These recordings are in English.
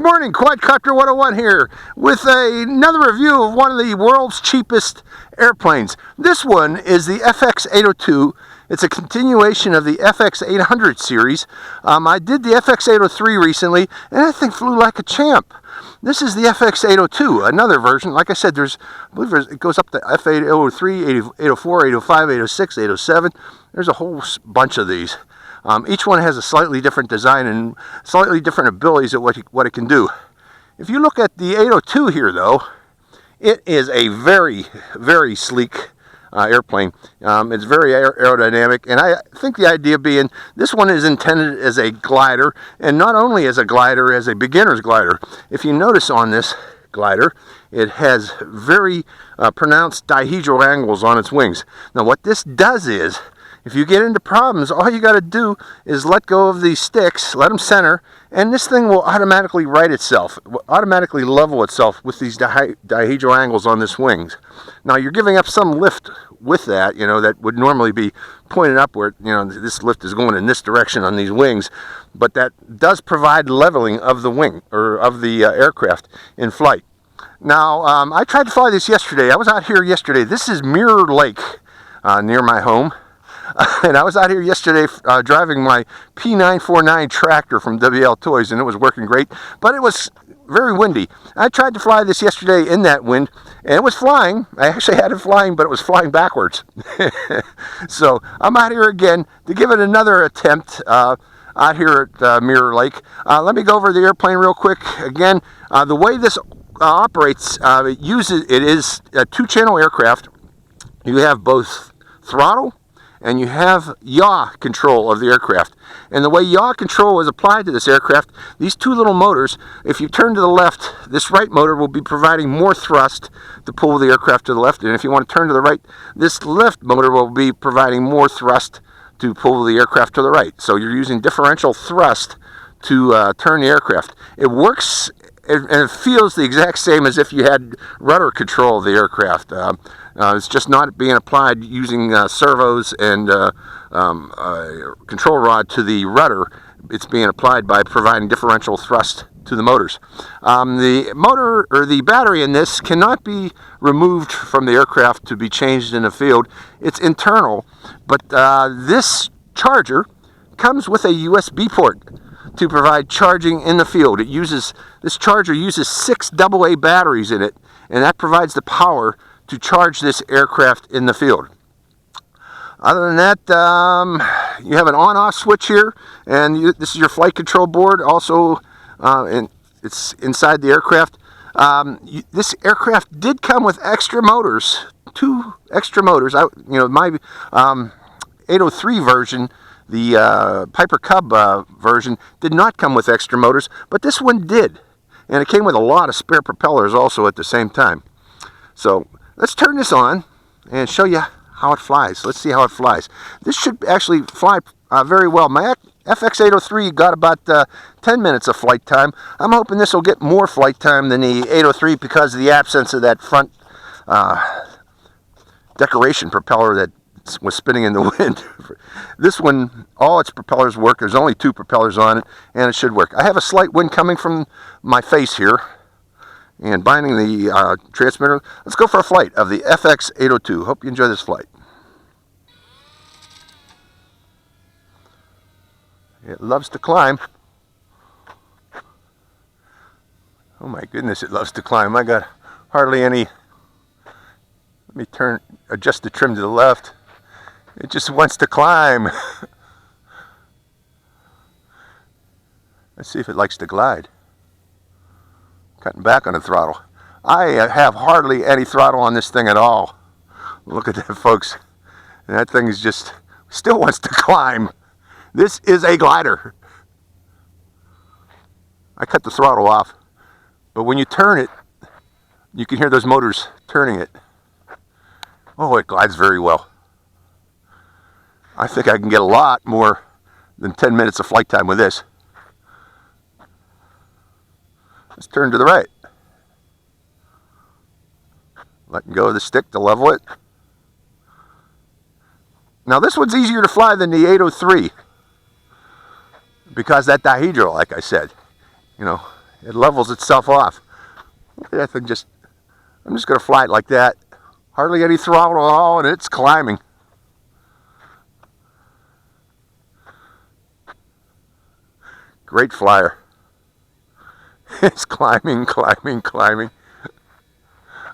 Good morning, Quadcopter 101 here with another review of one of the world's cheapest airplanes. This one is the FX802. It's a continuation of the FX800 series. I did the FX803 recently, and that thing flew like a champ. This is the FX802, another version. Like I said, I believe it goes up to F803, 804, 805, 806, 807. There's a whole bunch of these. Each one has a slightly different design and slightly different abilities at what it can do. If you look at the 802 here, though, it is a very, very sleek airplane. It's very aerodynamic, and I think the idea being this one is intended as a glider, and not only as a glider, as a beginner's glider. If you notice on this glider, it has very pronounced dihedral angles on its wings. Now what this does is, if you get into problems, all you got to do is let go of these sticks, let them center, and this thing will automatically right itself, automatically level itself with these dihedral angles on this wings. Now you're giving up some lift with that, that would normally be pointed upward. This lift is going in this direction on these wings, but that does provide leveling of the wing, or of the aircraft in flight. Now, I tried to fly this yesterday. I was out here yesterday. This is Mirror Lake near my home. And I was out here yesterday driving my P949 tractor from WL Toys, and it was working great, but it was very windy. I tried to fly this yesterday in that wind, and it was flying. I actually had it flying, but it was flying backwards. So I'm out here again to give it another attempt out here at Mirror Lake. Let me go over the airplane real quick. Again, the way this operates, it is a two-channel aircraft. You have both throttle and you have yaw control of the aircraft. And the way yaw control is applied to this aircraft, these two little motors, if you turn to the left, this right motor will be providing more thrust to pull the aircraft to the left. And if you want to turn to the right, this left motor will be providing more thrust to pull the aircraft to the right. So you're using differential thrust to turn the aircraft. It works and it feels the exact same as if you had rudder control of the aircraft. It's just not being applied using servos and control rod to the rudder. It's being applied by providing differential thrust to the motors. The motor, or the battery in this, cannot be removed from the aircraft to be changed in the field. It's internal, but this charger comes with a USB port to provide charging in the field. This charger uses 6 AA batteries in it, and that provides the power to charge this aircraft in the field. Other than that, you have an on-off switch here, and this is your flight control board. Also, it's inside the aircraft. This aircraft did come with extra motors, 2 extra motors. My 803 version, the Piper Cub version, did not come with extra motors, but this one did. And it came with a lot of spare propellers also at the same time. So let's turn this on and show you how it flies. Let's see how it flies. This should actually fly very well. My FX803 got about 10 minutes of flight time. I'm hoping this will get more flight time than the 803 because of the absence of that front decoration propeller that was spinning in the wind. This one, all its propellers work. There's only 2 propellers on it, and it should work. I have a slight wind coming from my face here and binding the transmitter. Let's go for a flight of the FX802. Hope you enjoy this flight. It loves to climb. Oh my goodness, it loves to climb. I got hardly any. Let me adjust the trim to the left. It just wants to climb. Let's see if it likes to glide. Cutting back on the throttle. I have hardly any throttle on this thing at all. Look at that, folks. And that thing is just still wants to climb. This is a glider. I cut the throttle off, but when you turn it, you can hear those motors turning it. Oh, it glides very well. I think I can get a lot more than 10 minutes of flight time with this. Let's turn to the right. Letting go of the stick to level it. Now this one's easier to fly than the 803 because that dihedral, like I said, it levels itself off. Look at that thing just, I'm just going to fly it like that. Hardly any throttle at all, and it's climbing. Great flyer. It's climbing, climbing, climbing.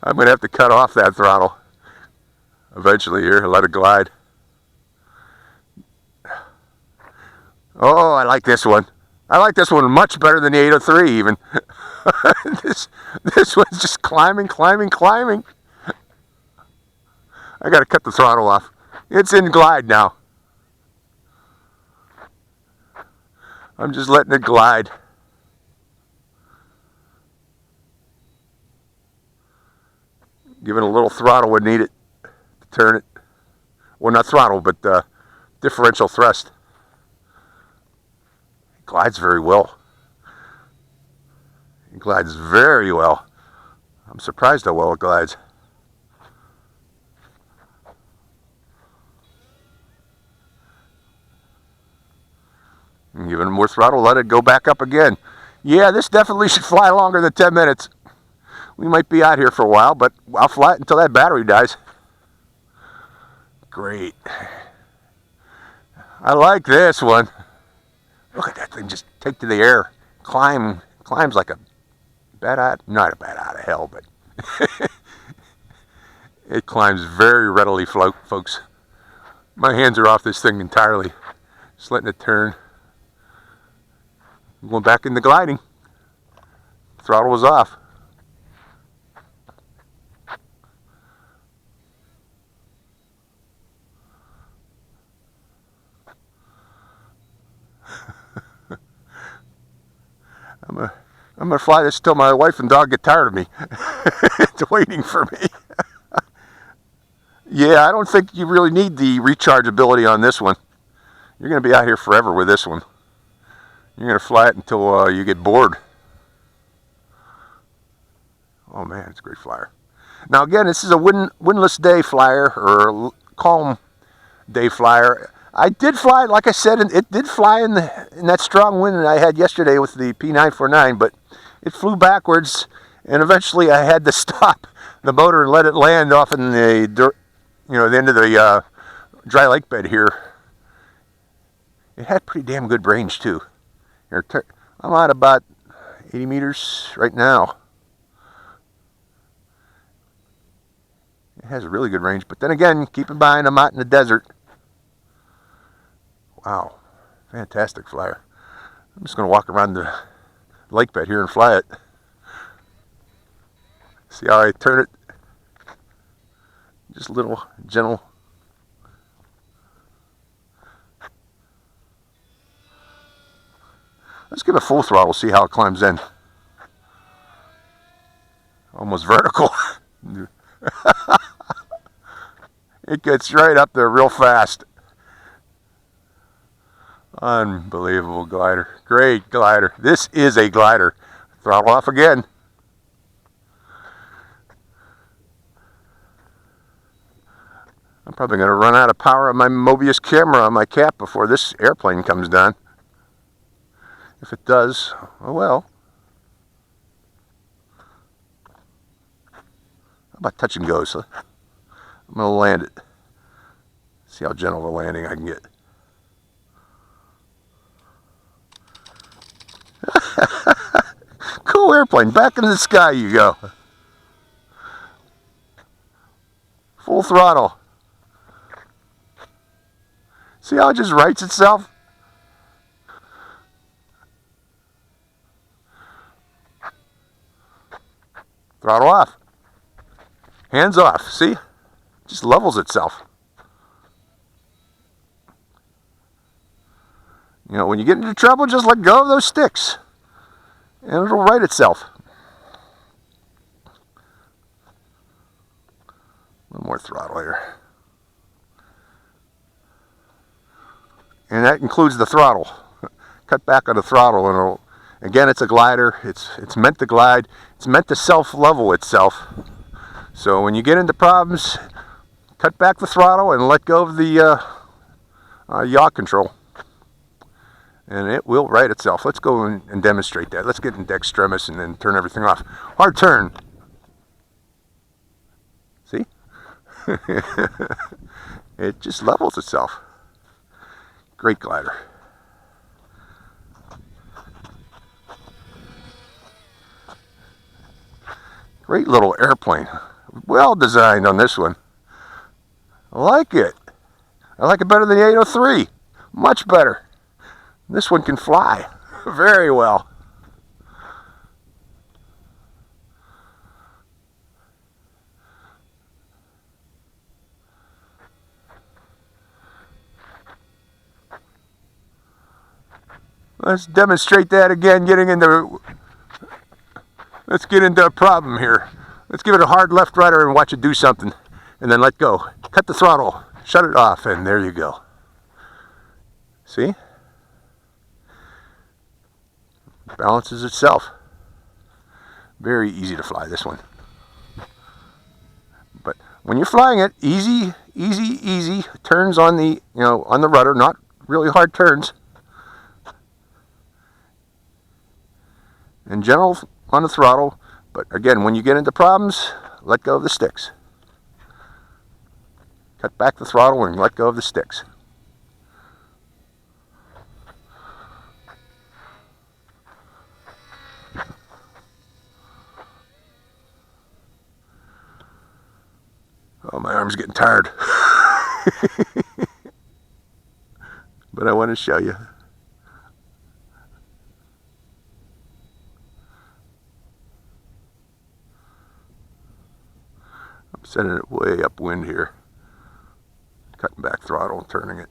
I'm going to have to cut off that throttle eventually here and let it glide. Oh, I like this one. I like this one much better than the 803 even. This one's just climbing, climbing, climbing. I got to cut the throttle off. It's in glide now. I'm just letting it glide. Giving a little throttle would need it to turn it. Well, not throttle, but differential thrust. It glides very well. It glides very well. I'm surprised how well it glides. And giving it more throttle, let it go back up again. Yeah, this definitely should fly longer than 10 minutes. We might be out here for a while, but I'll fly it until that battery dies. Great. I like this one. Look at that thing just take to the air. Climbs like a bat out, not a bat out of hell, but it climbs very readily, folks. My hands are off this thing entirely. Just letting it turn. I'm going back into gliding. Throttle was off. I'm gonna fly this till my wife and dog get tired of me. It's waiting for me. Yeah, I don't think you really need the rechargeability on this one. You're gonna be out here forever with this one. You're gonna fly it until you get bored. Oh man, it's a great flyer. Now again, this is a windless day flyer, or calm day flyer. I did fly, like I said, it did fly in that strong wind that I had yesterday with the P949, but it flew backwards, and eventually I had to stop the motor and let it land off in the end of the dry lake bed here. It had pretty damn good range too. I'm at about 80 meters right now. It has a really good range, but then again, keep in mind I'm out in the desert. Wow, fantastic flyer. I'm just going to walk around the lake bed here and fly it. See how I turn it? Just a little gentle. Let's give it full throttle, see how it climbs in. Almost vertical. It gets right up there real fast. Unbelievable glider. Great glider. This is a glider. Throttle off again. I'm probably going to run out of power on my Mobius camera on my cap before this airplane comes down. If it does, oh well. How about touch and go? So I'm going to land it. See how gentle of a landing I can get. Cool airplane. Back into the sky you go. Full throttle. See how it just rights itself? Throttle off. Hands off. See? Just levels itself. You know, when you get into trouble, just let go of those sticks, and it'll right itself. A little more throttle here. And that includes the throttle. Cut back on the throttle, and it'll, again, it's a glider. It's meant to glide. It's meant to self-level itself. So when you get into problems, cut back the throttle and let go of the yaw control. and it will right itself. Let's go and demonstrate that. Let's get in dextremis and then turn everything off. Hard turn. See? It just levels itself. Great glider. Great little airplane. Well designed on this one. I like it. I like it better than the 803. Much better. This one can fly very well. Let's demonstrate that again, let's get into a problem here. Let's give it a hard left rudder and watch it do something. And then let go. Cut the throttle. Shut it off, and there you go. See? Balances itself. Very easy to fly, this one. But when you're flying it, easy turns on the, on the rudder, not really hard turns. In general, on the throttle, but again, when you get into problems, let go of the sticks. Cut back the throttle and let go of the sticks. Oh, my arm's getting tired. But I want to show you. I'm setting it way upwind here. Cutting back throttle and turning it.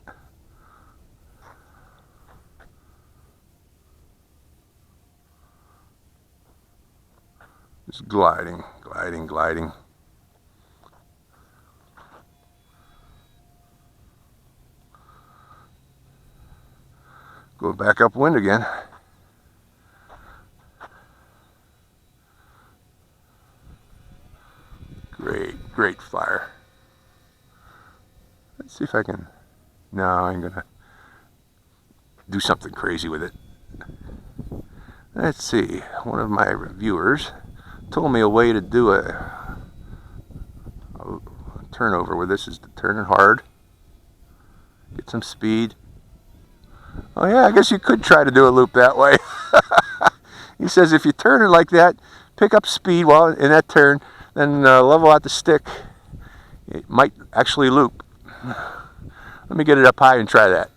Just gliding. Go back upwind again. Great flyer. Let's see if I can. No, I'm gonna do something crazy with it. Let's see. One of my reviewers told me a way to do a turnover where this is to turn it hard, get some speed. Oh yeah, I guess you could try to do a loop that way. He says if you turn it like that, pick up speed while in that turn, then level out the stick, it might actually loop. Let me get it up high and try that.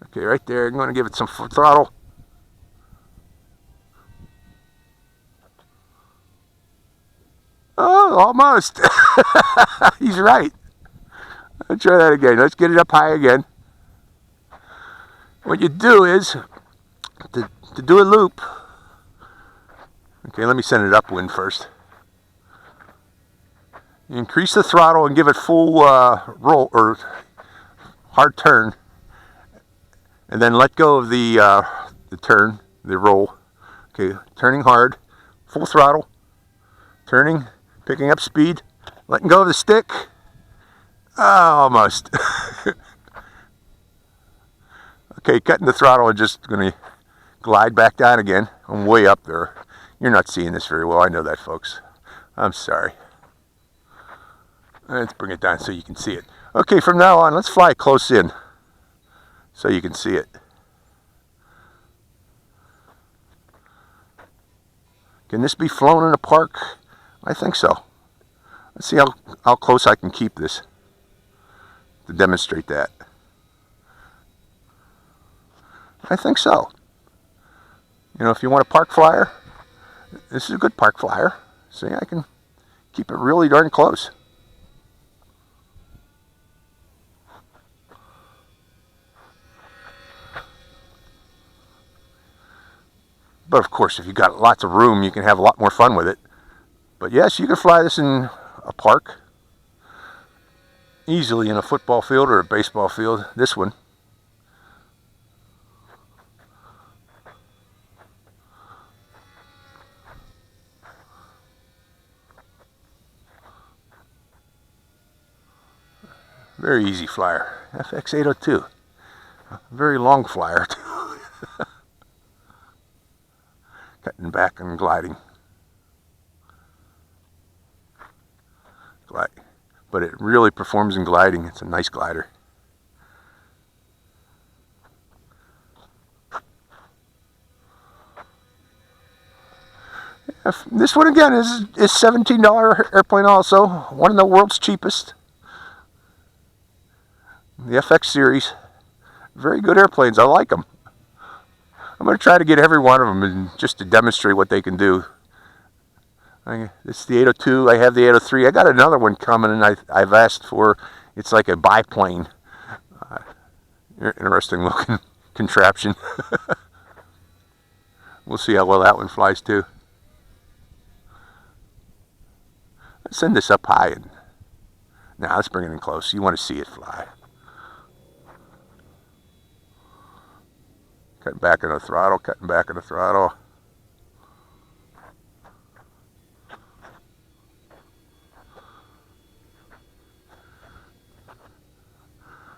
Okay, right there, I'm going to give it some throttle. Oh, almost. He's right. Let's try that again. Let's get it up high again. What you do is, to do a loop, okay, let me send it upwind first. You increase the throttle and give it full roll or hard turn, and then let go of the turn, the roll. Okay, turning hard, full throttle, turning, picking up speed, letting go of the stick. Oh, almost. Okay, cutting the throttle and just going to glide back down again. I'm way up there. You're not seeing this very well. I know that, folks. I'm sorry. Let's bring it down so you can see it. Okay, from now on, let's fly close in so you can see it. Can this be flown in a park? I think so. Let's see how close I can keep this to demonstrate that. I think so. If you want a park flyer, this is a good park flyer. See, I can keep it really darn close. But of course, if you've got lots of room, you can have a lot more fun with it. But yes, you can fly this in a park. Easily in a football field or a baseball field. This one. Very easy flyer. FX802. Very long flyer too. Cutting back and gliding. But it really performs in gliding. It's a nice glider. This one again is $17 airplane also. One of the world's cheapest. The FX series. Very good airplanes. I like them. I'm going to try to get every one of them and just to demonstrate what they can do. This is the 802. I have the 803. I got another one coming, and I've asked for. It's like a biplane. Interesting looking contraption. We'll see how well that one flies too. Let's send this up high. Now let's bring it in close. You want to see it fly. Cutting back on the throttle, cutting back on the throttle.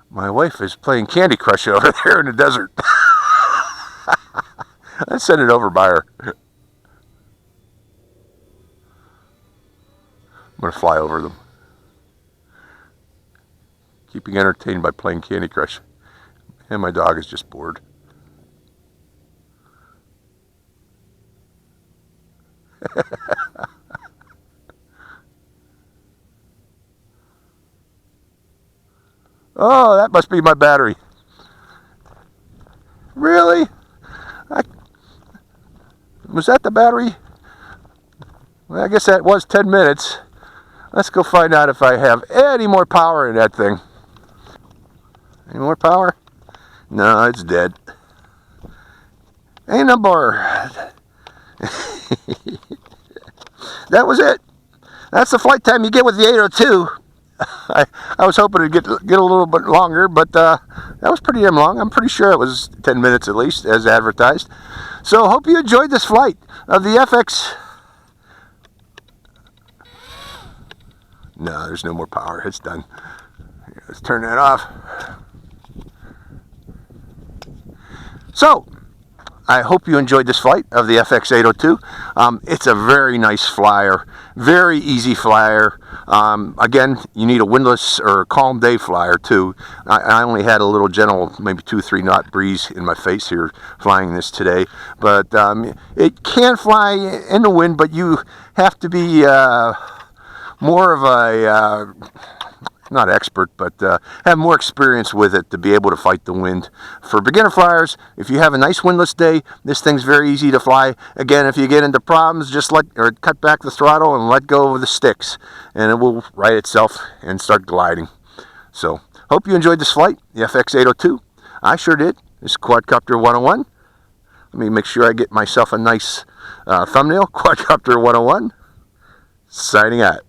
My wife is playing Candy Crush over there in the desert. Let's send it over by her. I'm going to fly over them. Keeping entertained by playing Candy Crush. And my dog is just bored. Oh, that must be my battery. Really? Was that the battery? Well, I guess that was 10 minutes. Let's go find out if I have any more power in that thing. Any more power? No, it's dead. Ain't no more. That was it. That's the flight time you get with the 802. I was hoping to get a little bit longer, but that was pretty damn long. I'm pretty sure it was 10 minutes at least, as advertised. So hope you enjoyed this flight of the FX. No, there's no more power. It's done. Let's turn that off. So, I hope you enjoyed this flight of the FX802. It's a very nice flyer, very easy flyer. Again, you need a windless or a calm day flyer too. I only had a little gentle, maybe 2-3 knot breeze in my face here flying this today. But it can fly in the wind, but you have to be more of a not expert, but have more experience with it to be able to fight the wind. For beginner flyers, if you have a nice windless day, this thing's very easy to fly. Again, if you get into problems, just cut back the throttle and let go of the sticks, and it will right itself and start gliding. So, hope you enjoyed this flight, the FX802. I sure did. This is Quadcopter 101. Let me make sure I get myself a nice thumbnail. Quadcopter 101, signing out.